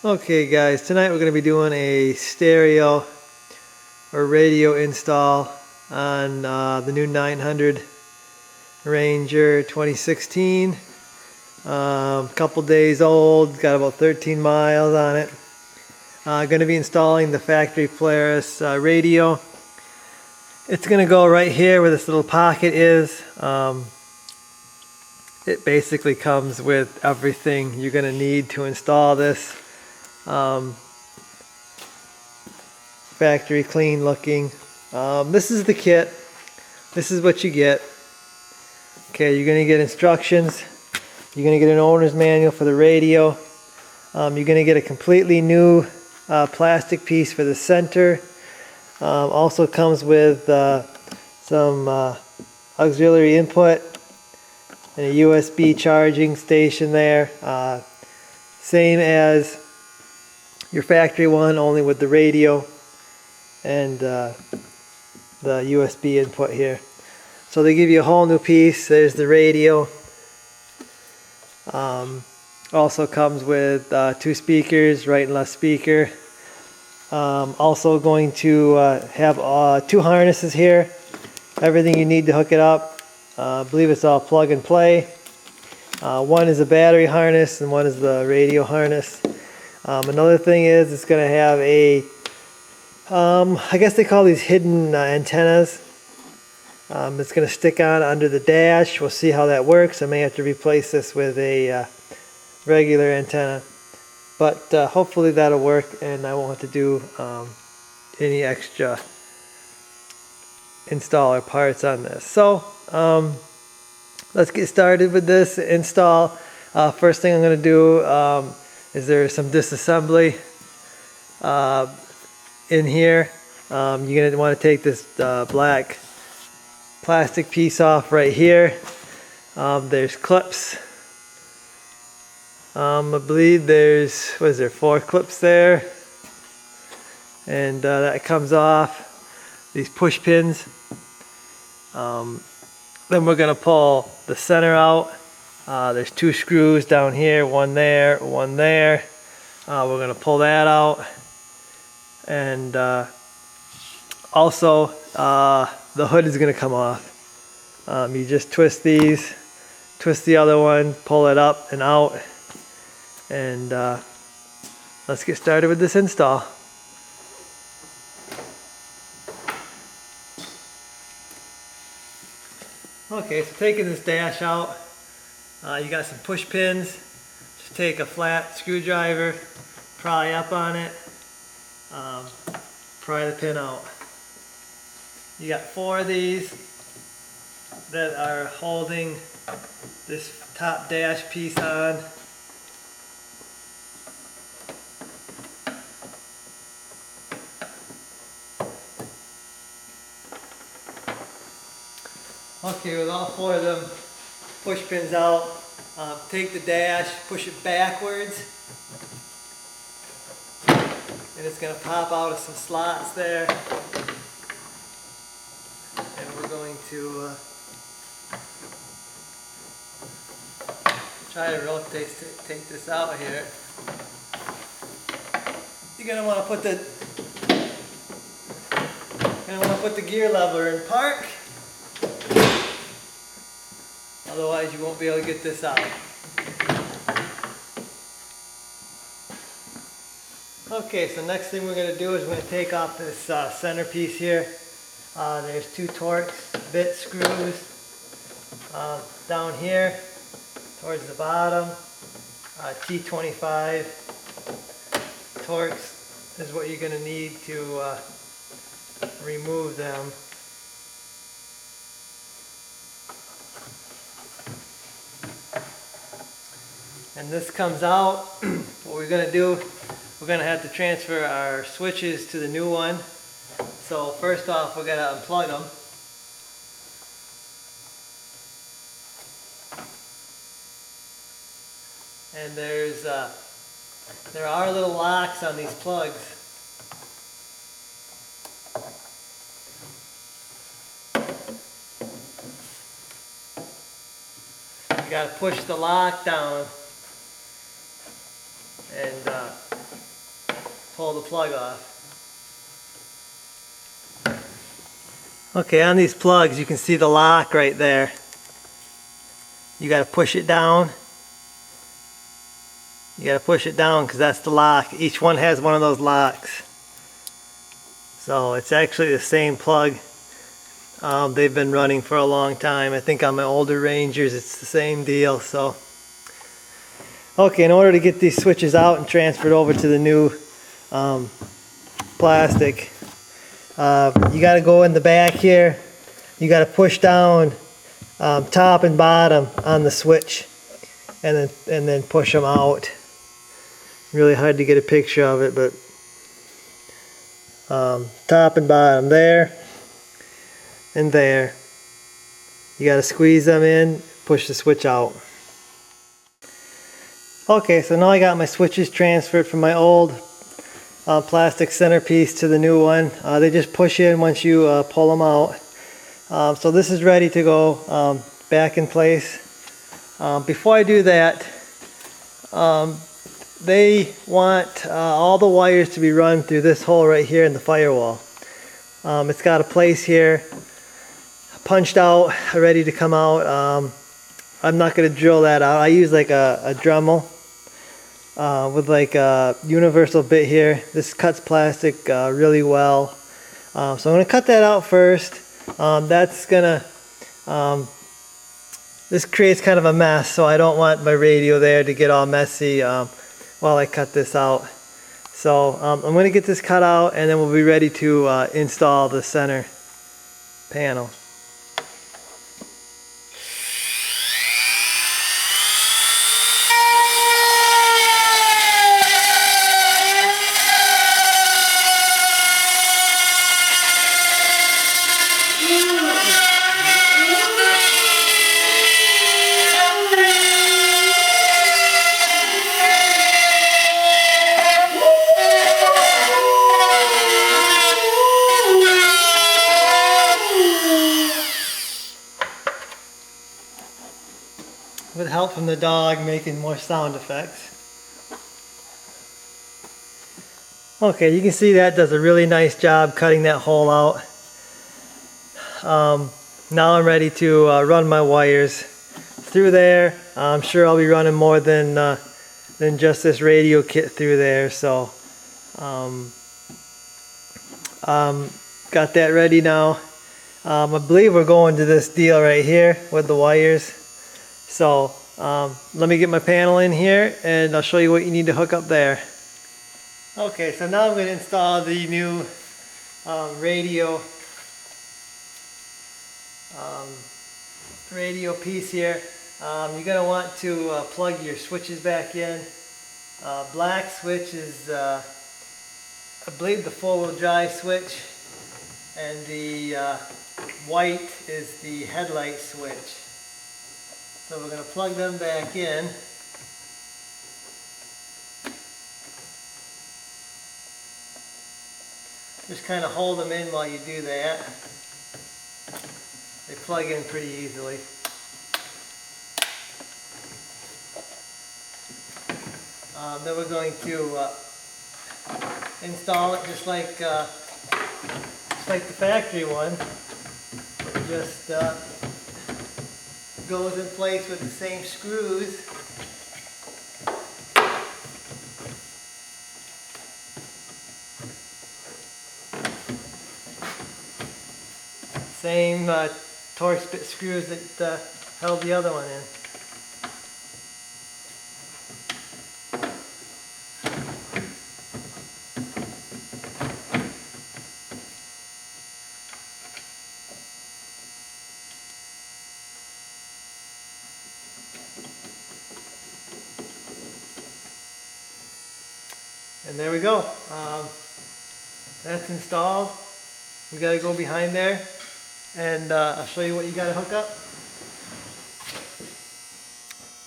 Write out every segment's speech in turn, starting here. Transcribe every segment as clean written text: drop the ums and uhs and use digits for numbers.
Okay guys, tonight we're going to be doing a stereo or radio install on the new 900 Ranger 2016. Couple days old, got about 13 miles on it. Going to be installing the factory Polaris radio. It's going to go right here where this little pocket is. It basically comes with everything you're going to need to install this. Factory clean looking. This is the kit. This is what you get. Okay, you're going to get instructions. You're going to get an owner's manual for the radio. You're going to get a completely new plastic piece for the center. Also comes with some auxiliary input and a USB charging station there. Same as your factory one, only with the radio and the USB input here. So they give you a whole new piece. There's the radio. Also comes with 2 speakers, right and left speaker. Also going to have 2 harnesses here. Everything you need to hook it up. I believe it's all plug and play. One is a battery harness and one is the radio harness. Another thing is it's going to have a, I guess they call these hidden antennas. It's going to stick on under the dash. We'll see how that works. I may have to replace this with a regular antenna. But hopefully that'll work and I won't have to do any extra installer parts on this. So let's get started with this install. First thing I'm going to do is there's some disassembly in here. You're going to want to take this black plastic piece off right here. There's clips. I believe there's, what is there, 4 clips there. And that comes off. These push pins. Then we're going to pull the center out. There's 2 screws down here, one there, one there. We're going to pull that out. And also the hood is going to come off. You just twist these, twist the other one, pull it up and out. And let's get started with this install. Okay, so taking this dash out, you got some push pins. Just take a flat screwdriver, pry up on it, pry the pin out. You got 4 of these that are holding this top dash piece on. Okay, with all 4 of them push pins out, take the dash, push it backwards, and it's going to pop out of some slots there. And we're going to try to take this out here. You're going to want to put the gear leveler in park. Otherwise you won't be able to get this out. Okay, so next thing we're going to do is we're going to take off this centerpiece here. There's 2 Torx bit screws down here towards the bottom. T25 Torx is what you're going to need to remove them. And this comes out. What we're going to do, we're going to have to transfer our switches to the new one. So first off, we're going to unplug them. And there are little locks on these plugs. You got to push the lock down and pull the plug off. Okay, on these plugs you can see the lock right there. You got to push it down. You got to push it down because that's the lock. Each one has one of those locks. So it's actually the same plug. They've been running for a long time. I think on my older Rangers it's the same deal. So okay, in order to get these switches out and transferred over to the new plastic, you got to go in the back here. You got to push down top and bottom on the switch, and then push them out. Really hard to get a picture of it, but top and bottom there and there. You got to squeeze them in, push the switch out. Okay, so now I got my switches transferred from my old plastic centerpiece to the new one. They just push in once you pull them out. So this is ready to go back in place. Before I do that, they want all the wires to be run through this hole right here in the firewall. It's got a place here punched out, ready to come out. I'm not going to drill that out. I use like a Dremel with like a universal bit here. This cuts plastic really well. So I'm going to cut that out first. That's gonna this creates kind of a mess, so I don't want my radio there to get all messy while I cut this out. So I'm going to get this cut out, and then we'll be ready to install the center panel. With help from the dog making more sound effects. Okay, you can see that does a really nice job cutting that hole out. Now I'm ready to run my wires through there. I'm sure I'll be running more than just this radio kit through there. So got that ready now. I believe we're going to this deal right here with the wires. So let me get my panel in here and I'll show you what you need to hook up there. Okay, so now I'm going to install the new radio piece here. You're going to want to plug your switches back in. Black switch is I believe the 4-wheel drive switch, and the white is the headlight switch. So we're going to plug them back in. Just kind of hold them in while you do that. They plug in pretty easily. Then we're going to install it just like the factory one. It just goes in place with the same screws. Same Torx bit screws that held the other one in. And there we go. That's installed. We got to go behind there, and I'll show you what you got to hook up.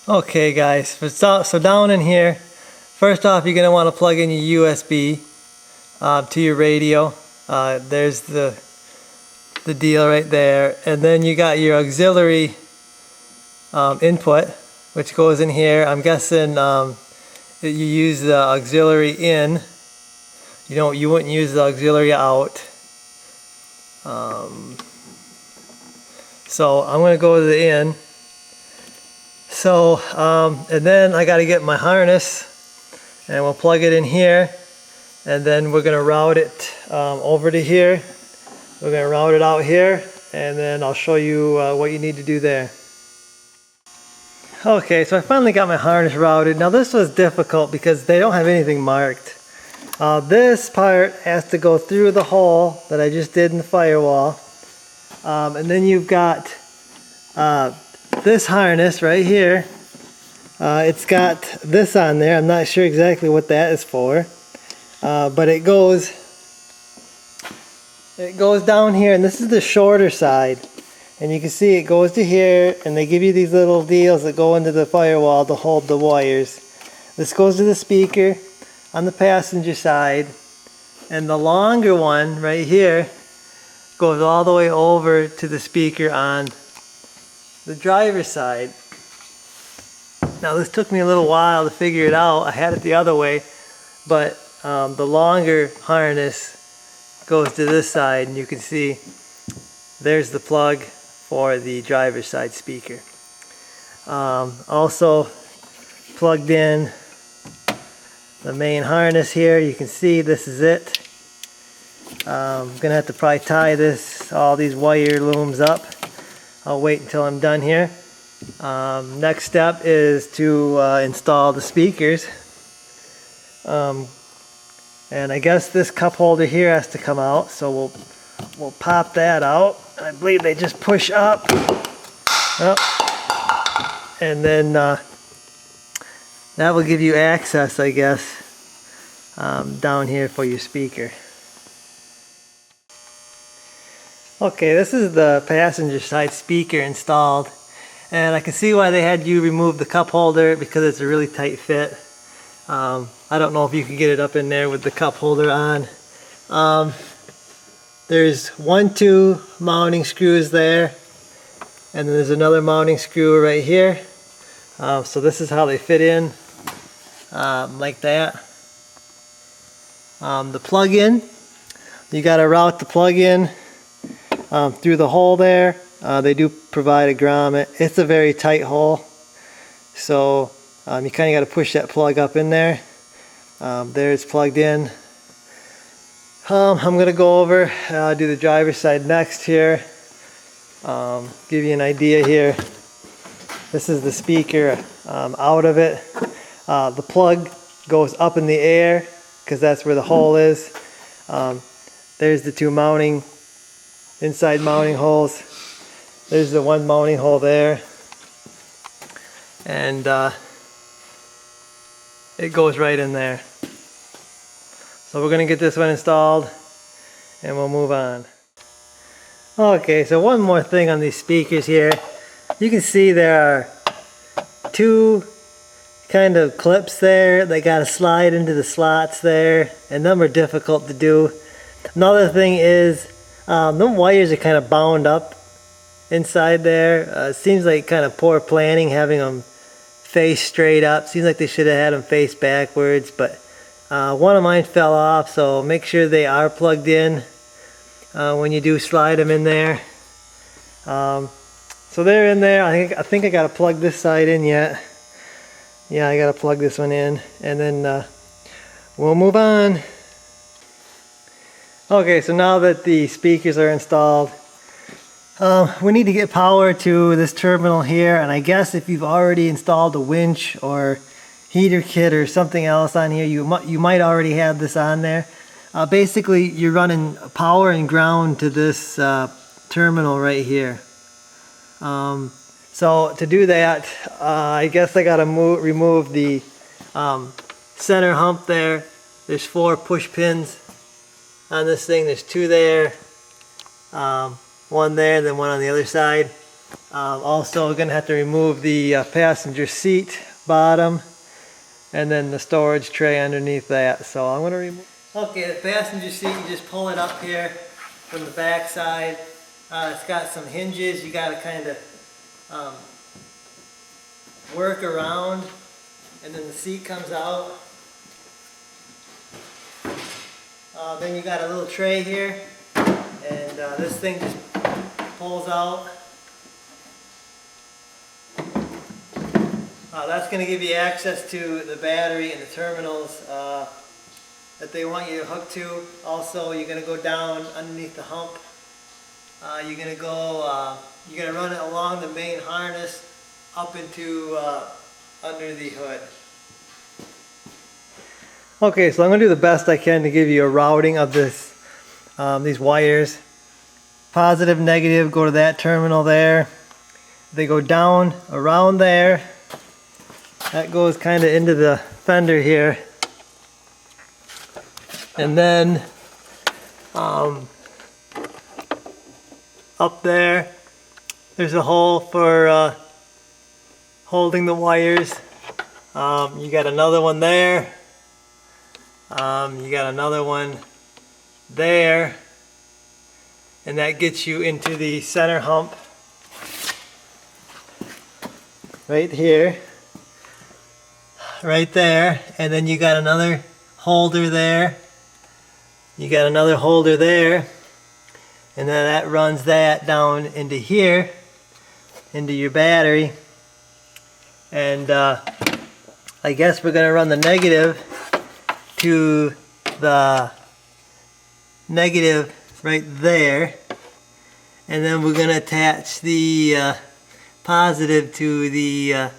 Okay guys, so down in here, first off you're going to want to plug in your USB to your radio. There's the deal right there, and then you got your auxiliary input, which goes in here. I'm guessing that you use the auxiliary in, You wouldn't use the auxiliary out. So I'm going to go to the in. So, and then I got to get my harness, and we'll plug it in here, and then we're going to route it over to here. We're going to route it out here, and then I'll show you what you need to do there. Okay, so I finally got my harness routed. Now this was difficult because they don't have anything marked. This part has to go through the hole that I just did in the firewall. And then you've got this harness right here. It's got this on there. I'm not sure exactly what that is for. But it goes down here, and this is the shorter side. And you can see it goes to here, and they give you these little deals that go into the firewall to hold the wires. This goes to the speaker on the passenger side, and the longer one right here goes all the way over to the speaker on the driver's side. Now this took me a little while to figure it out. I had it the other way, but the longer harness goes to this side, and you can see there's the plug for the driver's side speaker. Also plugged in the main harness here. You can see this is it. I'm gonna have to probably tie all these wire looms up. I'll wait until I'm done here. Next step is to install the speakers. And I guess this cup holder here has to come out, so we'll pop that out. I believe they just push up. And then that will give you access, I guess, down here for your speaker. Okay, this is the passenger side speaker installed, and I can see why they had you remove the cup holder, because it's a really tight fit. I don't know if you can get it up in there with the cup holder on. There's 2 mounting screws there, and then there's another mounting screw right here. So this is how they fit in, like that. The plug-in, you got to route the plug-in through the hole there. They do provide a grommet. It's a very tight hole, so you kind of got to push that plug up in there. There it's plugged in. I'm going to go over, do the driver's side next here. Give you an idea here. This is the speaker out of it. The plug goes up in the air because that's where the hole is. There's the 2 inside mounting holes. There's the 1 mounting hole there. And it goes right in there. So we're going to get this one installed, and we'll move on. Okay, so one more thing on these speakers here. You can see there are 2 kind of clips there. They got to slide into the slots there, and them are difficult to do. Another thing is, them wires are kind of bound up inside there. It seems like kind of poor planning having them face straight up. Seems like they should have had them face backwards, but one of mine fell off, so make sure they are plugged in when you do slide them in there. So they're in there. I think I gotta plug this side in yet. Yeah, I gotta plug this one in, and then we'll move on. Okay, so now that the speakers are installed, we need to get power to this terminal here, and I guess if you've already installed a winch or heater kit or something else on here, you might already have this on there. Basically, you're running power and ground to this terminal right here. So to do that, I guess I gotta remove the center hump there. There's 4 push pins on this thing. There's 2 there, 1 there, then 1 on the other side. Also, we're gonna have to remove the passenger seat bottom, and then the storage tray underneath that. So I'm gonna remove. Okay, the passenger seat, you just pull it up here from the back side. It's got some hinges you gotta kind of work around, and then the seat comes out. Then you got a little tray here, and this thing just pulls out. That's going to give you access to the battery and the terminals that they want you to hook to. Also, you're going to go down underneath the hump. You're going to run it along the main harness up into under the hood. Okay, so I'm going to do the best I can to give you a routing of this, these wires. Positive, negative go to that terminal there. They go down around there. That goes kind of into the fender here. And then up there, there's a hole for holding the wires. You got another one there. You got another one there. And that gets you into the center hump right here. Right there, and then you got another holder there. You got another holder there, and then that runs that down into here, into your battery. And I guess we're going to run the negative to the negative right there, and then we're going to attach the positive to the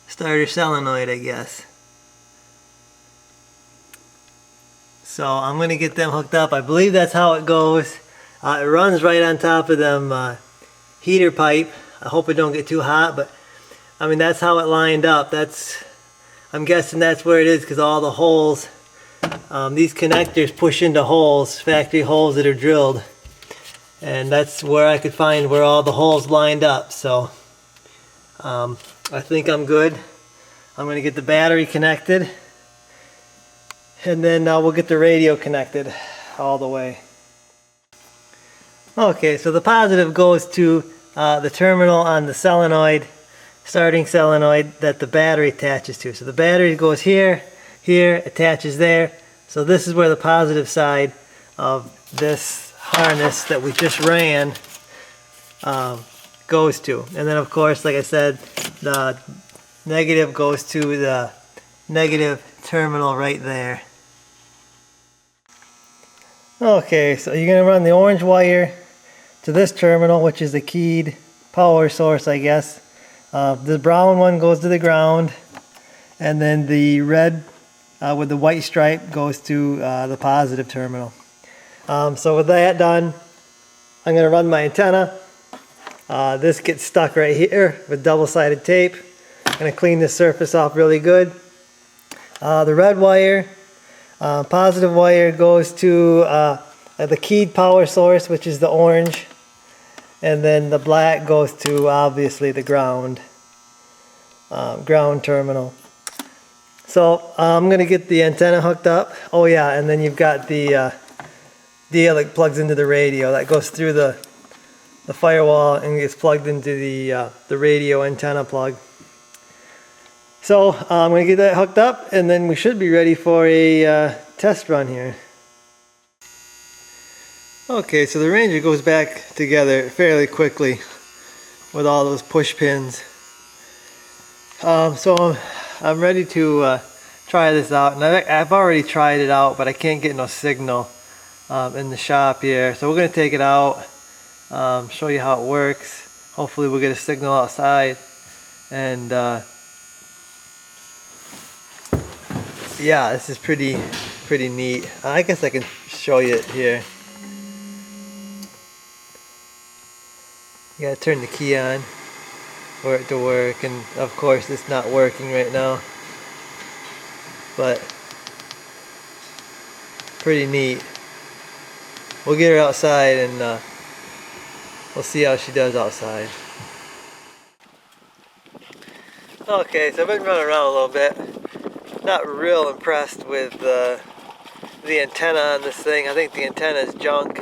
starter solenoid, I guess. So I'm going to get them hooked up. I believe that's how it goes. It runs right on top of them heater pipe. I hope it don't get too hot, but I mean that's how it lined up. I'm guessing that's where it is because all the holes, these connectors push into holes, factory holes that are drilled, and that's where I could find where all the holes lined up. So I think I'm good. I'm going to get the battery connected, and then we'll get the radio connected all the way. Okay, so the positive goes to the terminal on the solenoid, starting solenoid that the battery attaches to. So the battery goes here, here, attaches there. So this is where the positive side of this harness that we just ran goes to. And then of course, like I said, the negative goes to the negative terminal right there. Okay, so you're going to run the orange wire to this terminal, which is the keyed power source, I guess. The brown one goes to the ground, and then the red with the white stripe goes to the positive terminal. So with that done, I'm going to run my antenna. This gets stuck right here with double-sided tape. I'm going to clean this surface off really good. The red wire, positive wire goes to the keyed power source, which is the orange, and then the black goes to obviously the ground terminal. So I'm going to get the antenna hooked up. Oh yeah, and then you've got the deal that plugs into the radio. That goes through the firewall and gets plugged into the radio antenna plug. So I'm going to get that hooked up, and then we should be ready for a test run here. Okay, so the Ranger goes back together fairly quickly with all those push pins. So I'm ready to try this out, and I've already tried it out, but I can't get no signal in the shop here. So we're going to take it out, show you how it works. Hopefully we'll get a signal outside, and yeah, this is pretty neat. I guess I can show you it here. You gotta turn the key on for it to work, and of course it's not working right now, but pretty neat. We'll get her outside, and we'll see how she does outside. Okay, so I've been running around a little bit. Not real impressed with the antenna on this thing. I think the antenna is junk.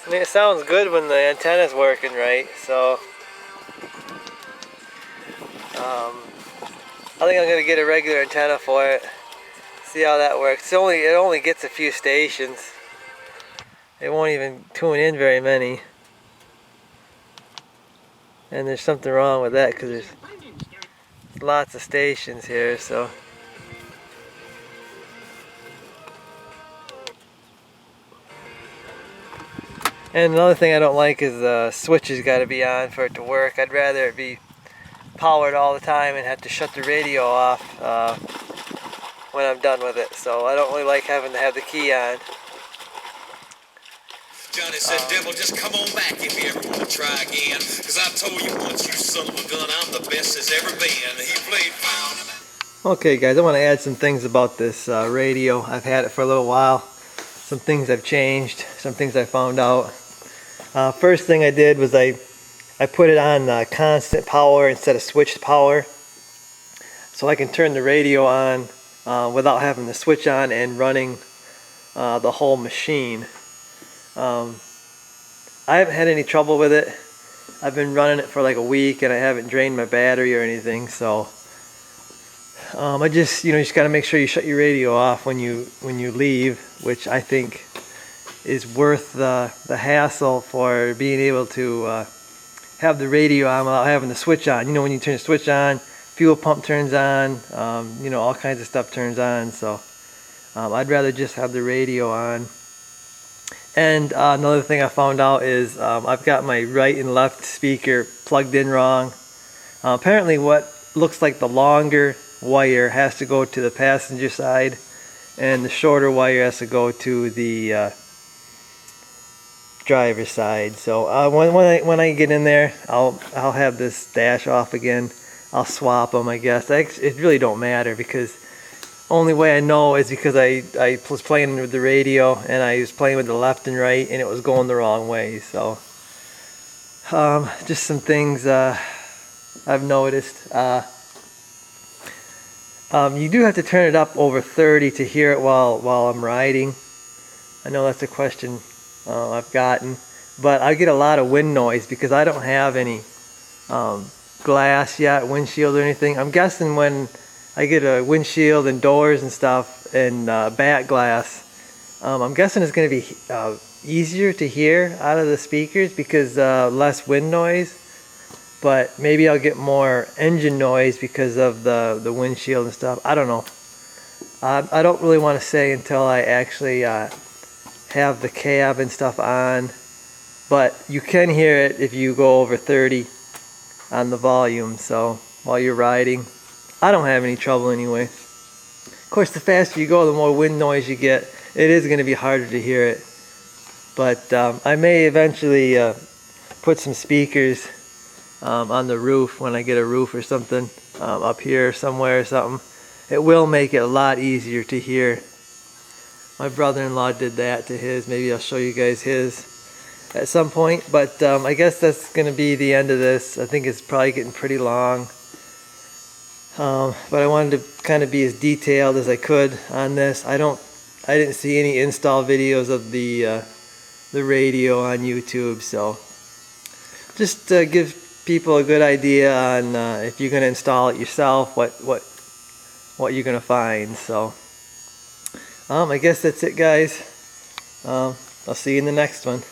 I mean, it sounds good when the antenna's working right, so I think I'm gonna get a regular antenna for it. See how that works. It only gets a few stations. It won't even tune in very many. And there's something wrong with that because there's lots of stations here, so. And another thing I don't like is the switch has got to be on for it to work. I'd rather it be powered all the time and have to shut the radio off when I'm done with it. So I don't really like having to have the key on. Johnny said, devil, just come on back if you ever want to try again. Because I told you once, you son of a gun, I'm the best there's ever been. He played found. Okay guys, I want to add some things about this radio. I've had it for a little while. Some things have changed, some things I found out. First thing I did was I put it on constant power instead of switched power. So I can turn the radio on without having the switch on and running the whole machine. I haven't had any trouble with it. I've been running it for like a week and I haven't drained my battery or anything, so I just, you just got to make sure you shut your radio off when you leave, which I think is worth the hassle for being able to have the radio on without having the switch on. When you turn the switch on, fuel pump turns on, all kinds of stuff turns on, so I'd rather just have the radio on. And another thing I found out is I've got my right and left speaker plugged in wrong. Apparently what looks like the longer wire has to go to the passenger side and the shorter wire has to go to the driver's side. So when I get in there, I'll have this dash off again. I'll swap them, I guess. It really don't matter because only way I know is because I was playing with the radio and I was playing with the left and right and it was going the wrong way. So just some things I've noticed. You do have to turn it up over 30 to hear it while I'm riding. I know that's a question I've gotten, but I get a lot of wind noise because I don't have any glass yet, windshield or anything. I'm guessing when I get a windshield and doors and stuff and back glass, I'm guessing it's going to be easier to hear out of the speakers because less wind noise. But maybe I'll get more engine noise because of the windshield and stuff. I don't know. I don't really want to say until I actually have the cab and stuff on. But you can hear it if you go over 30 on the volume. So while you're riding, I don't have any trouble anyway. Of course, the faster you go, the more wind noise you get. It is going to be harder to hear it. But I may eventually put some speakers on the roof when I get a roof or something up here somewhere or something. It will make it a lot easier to hear. My brother-in-law did that to his. Maybe I'll show you guys his at some point. But I guess that's going to be the end of this. I think it's probably getting pretty long. But I wanted to kind of be as detailed as I could on this. I didn't see any install videos of the radio on YouTube, so just give people a good idea on if you're going to install it yourself, what you're going to find. So I guess that's it, guys. I'll see you in the next one.